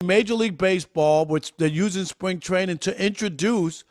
Major League Baseball, which they're using spring training to introduce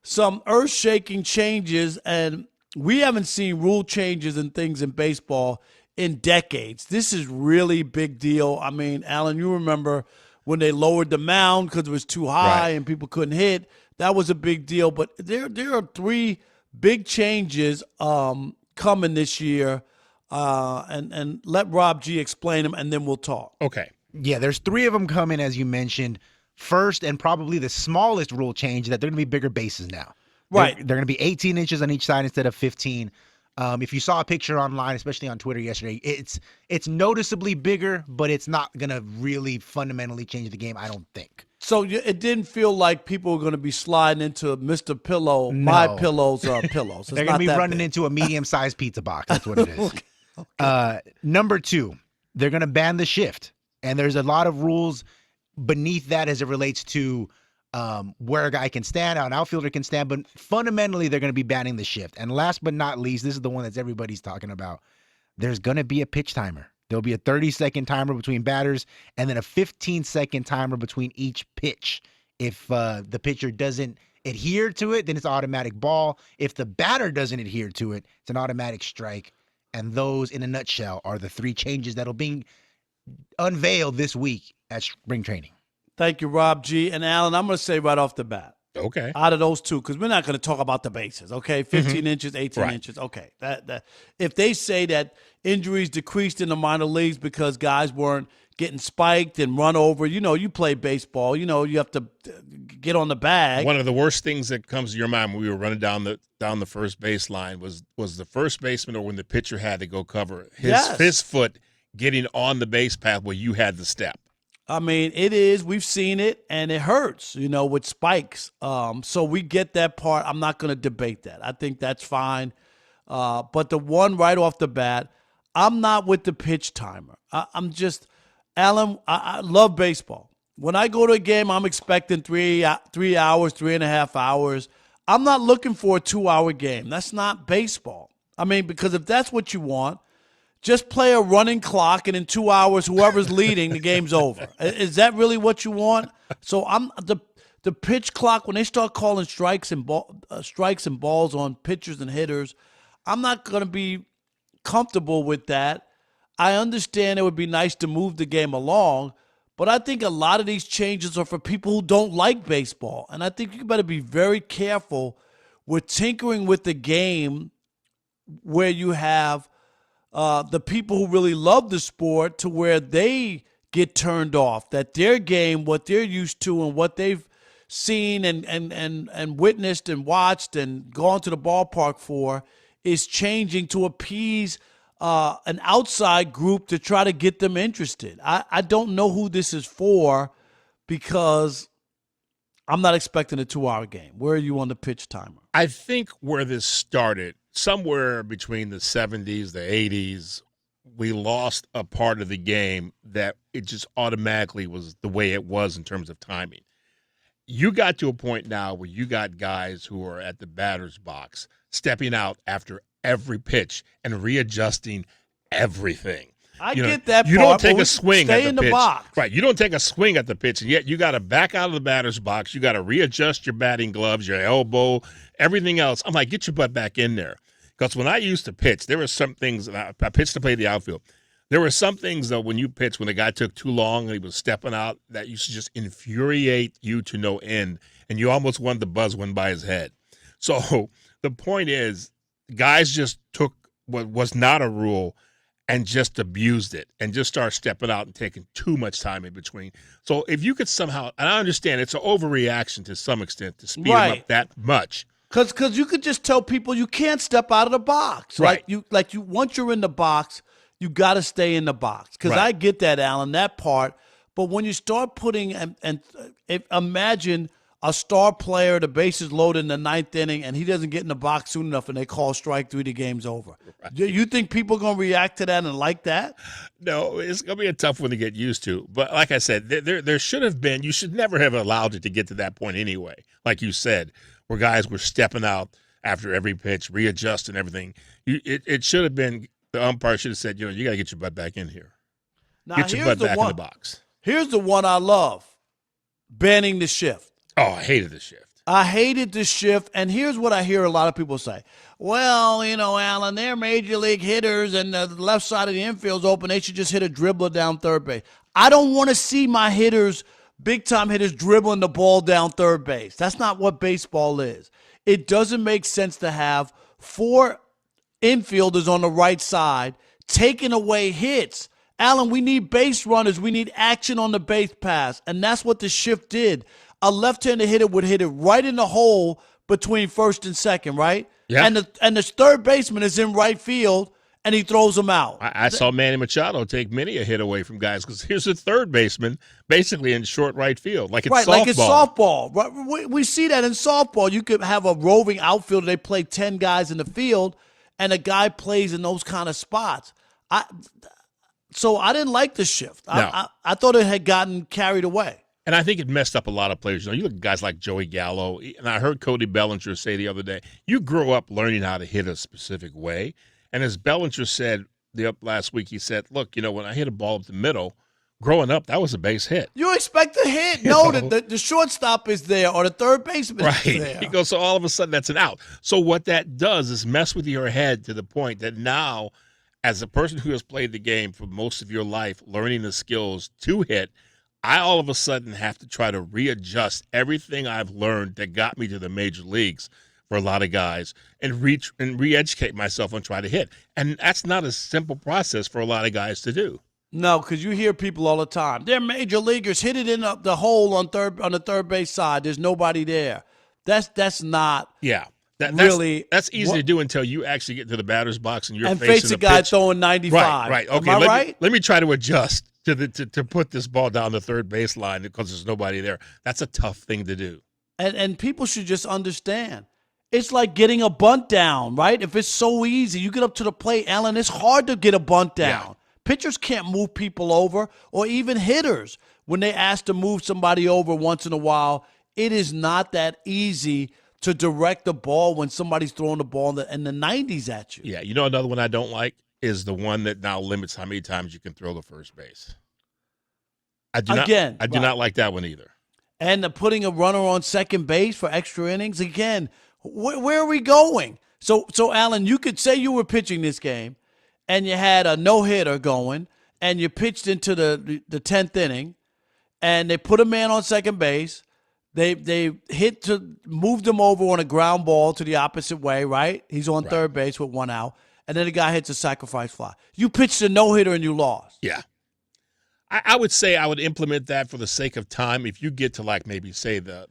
some earth-shaking changes, and we haven't seen rule changes and things in baseball in decades. This is really big deal. I mean, Alan, you remember when they lowered the mound because it was too high and people couldn't hit. That was a big deal. But there are three big changes coming this year, and let Rob G explain them, and then we'll talk. Okay. Yeah, there's three of them coming, as you mentioned. First, and probably the smallest rule change, that they're going to be bigger bases now. Right. They're going to be 18 inches on each side instead of 15. If you saw a picture online, especially on Twitter yesterday, it's noticeably bigger, but it's not going to really fundamentally change the game, I don't think. So it didn't feel like people were going to be sliding into Mr. Pillow, My Pillow's pillows. They're going to be running into a medium-sized pizza box. That's what it is. Okay. Number two, they're going to ban the shift. And there's a lot of rules beneath that as it relates to where a guy can stand, how an outfielder can stand. But fundamentally, they're going to be banning the shift. And last but not least, this is the one that everybody's talking about. There's going to be a pitch timer. There'll be a 30-second timer between batters and then a 15-second timer between each pitch. If the pitcher doesn't adhere to it, then it's automatic ball. If the batter doesn't adhere to it, it's an automatic strike. And those, in a nutshell, are the three changes that'll be unveiled this week at spring training. Thank you, Rob G. And Alan, I'm going to say right off the bat. Okay. Out of those two, because we're not going to talk about the bases, okay? 15 inches, 18 inches, okay. That if they say that injuries decreased in the minor leagues because guys weren't getting spiked and run over, you play baseball, you have to get on the bag. One of the worst things that comes to your mind when we were running down the first baseline was the first baseman, or when the pitcher had to go cover his foot getting on the base path where you had the step. I mean, it is. We've seen it, and it hurts, with spikes. So we get that part. I'm not going to debate that. I think that's fine. But the one right off the bat, I'm not with the pitch timer. I'm just, Alan, I love baseball. When I go to a game, I'm expecting 3 hours, 3.5 hours. I'm not looking for a 2-hour game. That's not baseball. I mean, because if that's what you want, just play a running clock, and in 2 hours, whoever's leading, the game's over. Is that really what you want? So I'm the pitch clock, when they start calling strikes and balls on pitchers and hitters, I'm not going to be comfortable with that. I understand it would be nice to move the game along, but I think a lot of these changes are for people who don't like baseball, and I think you better be very careful with tinkering with the game where you have the people who really love the sport to where they get turned off, that their game, what they're used to and what they've seen and witnessed and watched and gone to the ballpark for, is changing to appease an outside group to try to get them interested. I don't know who this is for, because I'm not expecting a 2-hour game. Where are you on the pitch timer? I think where this started, somewhere between the 70s, the 80s, we lost a part of the game that it just automatically was the way it was in terms of timing. You got to a point now where you got guys who are at the batter's box stepping out after every pitch and readjusting everything. I get that part. You don't take a swing at the pitch. Stay in the box. Right. You don't take a swing at the pitch, and yet you got to back out of the batter's box. You got to readjust your batting gloves, your elbow, everything else. I'm like, get your butt back in there. Because when I used to pitch, there were some things, I pitched to play the outfield. There were some things, though, when you pitch, when the guy took too long and he was stepping out, that used to just infuriate you to no end, and you almost wanted to buzz one by his head. So the point is, guys just took what was not a rule and just abused it and just started stepping out and taking too much time in between. So if you could somehow, and I understand it's an overreaction to some extent to speed them up that much. Because you could just tell people you can't step out of the box. Right. Like you once you're in the box, you got to stay in the box. Because I get that, Alan, that part. But when you start putting imagine a star player, the bases loaded in the ninth inning, and he doesn't get in the box soon enough, and they call strike three, the game's over. Right. You think people are going to react to that and like that? No, it's going to be a tough one to get used to. But like I said, there should have been, you should never have allowed it to get to that point anyway, like you said, where guys were stepping out after every pitch, readjusting everything. It should have been, the umpire should have said, you got to get your butt back in here. Now, get your butt back in the box. Here's the one I love, banning the shift. Oh, I hated the shift. I hated the shift, and here's what I hear a lot of people say. Well, Alan, they're major league hitters, and the left side of the infield's open. They should just hit a dribbler down third base. I don't want to see my hitters, big-time hitters, dribbling the ball down third base. That's not what baseball is. It doesn't make sense to have 4 infielders on the right side taking away hits. Alan, we need base runners. We need action on the base pass, and that's what the shift did. A left-handed hitter would hit it right in the hole between first and second, right? Yeah. And the third baseman is in right field, and he throws them out. I saw Manny Machado take many a hit away from guys because here's a third baseman basically in short right field, like it's softball. Like it's softball. Right? We see that in softball. You could have a roving outfielder. They play 10 guys in the field, and a guy plays in those kind of spots. So I didn't like the shift. No. I thought it had gotten carried away. And I think it messed up a lot of players. You look at guys like Joey Gallo, and I heard Cody Bellinger say the other day, you grow up learning how to hit a specific way. And as Bellinger said last week, he said, look, when I hit a ball up the middle, growing up, that was a base hit. You expect a hit. No, the shortstop is there or the third baseman is there. He goes, so all of a sudden that's an out. So what that does is mess with your head to the point that now, as a person who has played the game for most of your life, learning the skills to hit, I all of a sudden have to try to readjust everything I've learned that got me to the major leagues for a lot of guys and re-educate myself on trying to hit. And that's not a simple process for a lot of guys to do. No, because you hear people all the time. They're major leaguers. Hit it in the hole on the third base side. There's nobody there. That's not. Yeah. That's easy to do until you actually get to the batter's box and you're facing face a guy pitch. throwing 95. Right. Okay. Am I right? Let me try to adjust to put this ball down the third baseline because there's nobody there. That's a tough thing to do. And people should just understand. It's like getting a bunt down, right? If it's so easy, you get up to the plate, Alan, it's hard to get a bunt down. Yeah. Pitchers can't move people over, or even hitters. When they ask to move somebody over once in a while, it is not that easy to direct the ball when somebody's throwing the ball in the 90s at you. Yeah, another one I don't like is the one that now limits how many times you can throw to first base. I do not like that one either. And putting a runner on second base for extra innings, again, where are we going? So Alan, you could say you were pitching this game and you had a no-hitter going and you pitched into the 10th inning and they put a man on second base. They moved him over on a ground ball to the opposite way, right? He's on third base with 1 out. And then the guy hits a sacrifice fly. You pitched a no-hitter and you lost. Yeah. I would say I would implement that for the sake of time. If you get to maybe say the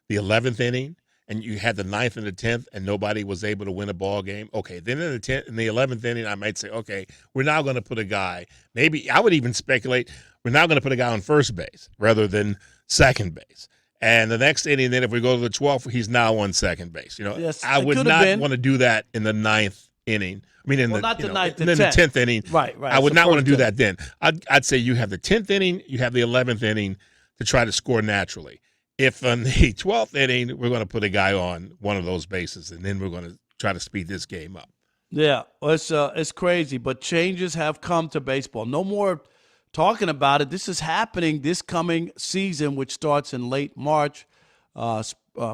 11th inning and you had the 9th and the 10th and nobody was able to win a ball game, okay. Then in the 11th inning, I might say, okay, we're now going to put a guy. Maybe I would even speculate we're now going to put a guy on first base rather than second base. And the next inning, then if we go to the 12th, he's now on second base. Yes, I would not want to do that in the 9th inning. I mean, in the 10th inning. Right. I would not want to do that then. I'd say you have the 10th inning, you have the 11th inning to try to score naturally. If on the 12th inning, we're going to put a guy on one of those bases, and then we're going to try to speed this game up. Yeah, well, it's crazy, but changes have come to baseball. No more talking about it. This is happening this coming season, which starts in late March.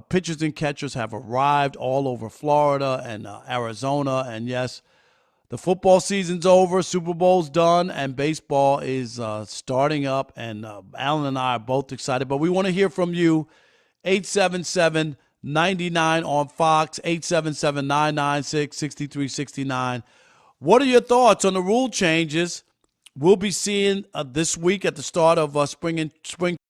Pitchers and catchers have arrived all over Florida and Arizona. And, yes, the football season's over, Super Bowl's done, and baseball is starting up. And Alan and I are both excited. But we want to hear from you. 877-99 on Fox, 877-996-6369. What are your thoughts on the rule changes we'll be seeing this week at the start of spring